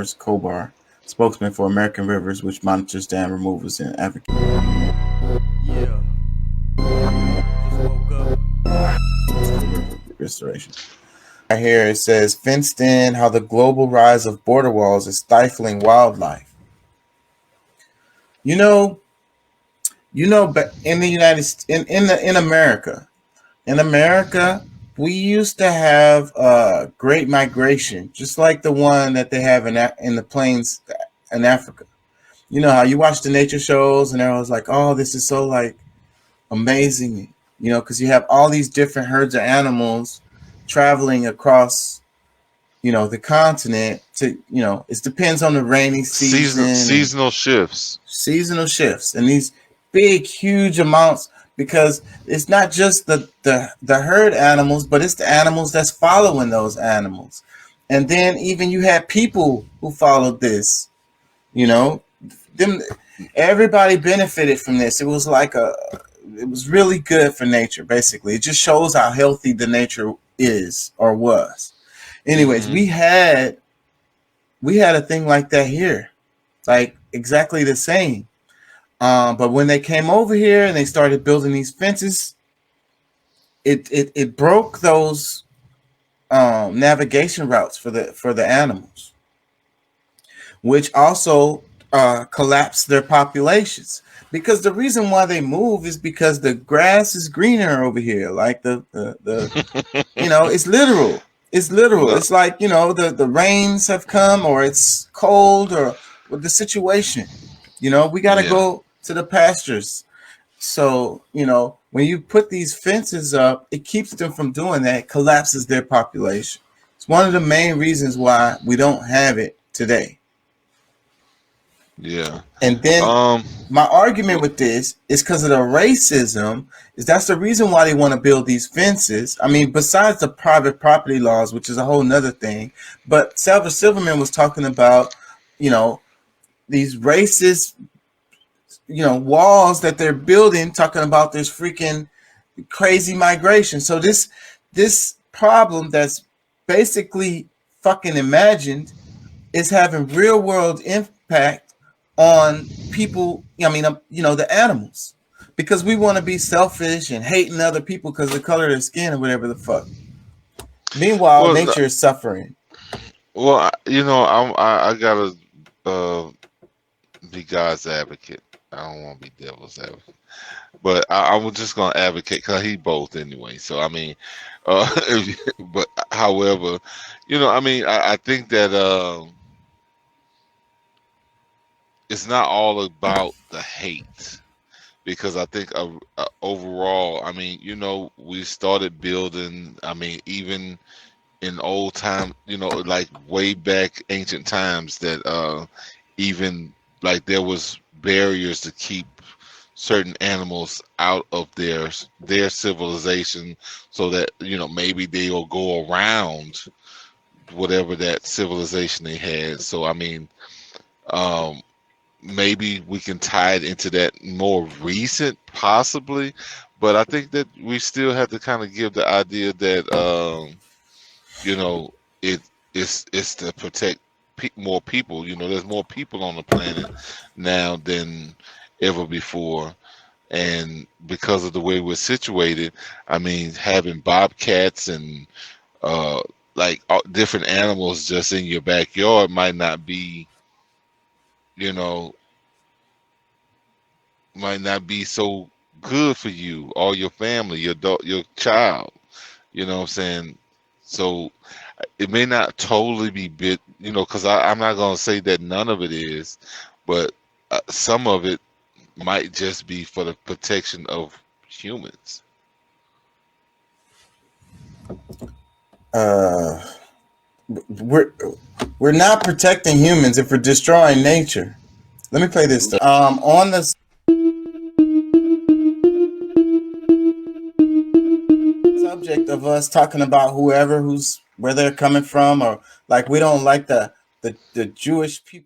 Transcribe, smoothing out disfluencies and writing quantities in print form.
Kobar, spokesman for American Rivers, which monitors dam removals and advocates Yeah, just woke up. restoration. Right here it says fenced in how the global rise of border walls is stifling wildlife. You know, but in the in America, we used to have great migration, just like the one that they have in the plains in Africa. You know how you watch the nature shows and everyone's like, "Oh, this is so like amazing," because you have all these different herds of animals traveling across, the continent to, it depends on the rainy season and Seasonal shifts. seasonal shifts and these big, huge amounts because it's not just the herd animals, but it's the animals that's following those animals. And then even you had people who followed this, you know, them everybody benefited from this. It was really good for nature, basically. It just shows how healthy the nature is or was. Anyways, Hmm. we had a thing like that here, like exactly the same. But when they came over here and they started building these fences, it broke those navigation routes for the animals, which also collapsed their populations. Because the reason why they move is because the grass is greener over here. Like it's literal. It's literal. No, It's like, the rains have come or it's cold or with the situation. We got to yeah, go to the pastures. So, when you put these fences up, it keeps them from doing that. It collapses their population. It's one of the main reasons why we don't have it today. yeah. And then Um, my argument with this is because of the racism. Is that's the reason why they want to build these fences. I mean, besides the private property laws, which is a whole nother thing. But Salvador Silverman was talking about, you know, these racist, walls that they're building, talking about this freaking crazy migration. So this problem that's basically fucking imagined is having real world impact on people. I mean, the animals, because we want to be selfish and hating other people because of the color of their skin or whatever the fuck. Meanwhile, well, nature is suffering. I gotta uh, be God's advocate. I don't want to be devil's advocate, but I was just gonna advocate because he both anyway. So I mean, uh, but however, I think that it's not all about the hate because I think overall, I mean, we started building. I mean, even in old time, like way back ancient times, that even like there was barriers to keep certain animals out of their civilization, so that maybe they'll go around whatever that civilization they had. So I mean, um, maybe we can tie it into that more recent, possibly, but I think that we still have to kind of give the idea that you know, it it's to protect more people. There's more people on the planet now than ever before, and because of the way we're situated, I mean, having bobcats and uh, like different animals just in your backyard might not be, you know, might not be so good for you or your family, your child. You know what I'm saying? So it may not totally be bit, because I'm not going to say that none of it is, but some of it might just be for the protection of humans. Uh, we're we're not protecting humans if we're destroying nature. Let me play this stuff. On the subject of us talking about whoever who's where they're coming from, or like we don't like the Jewish people.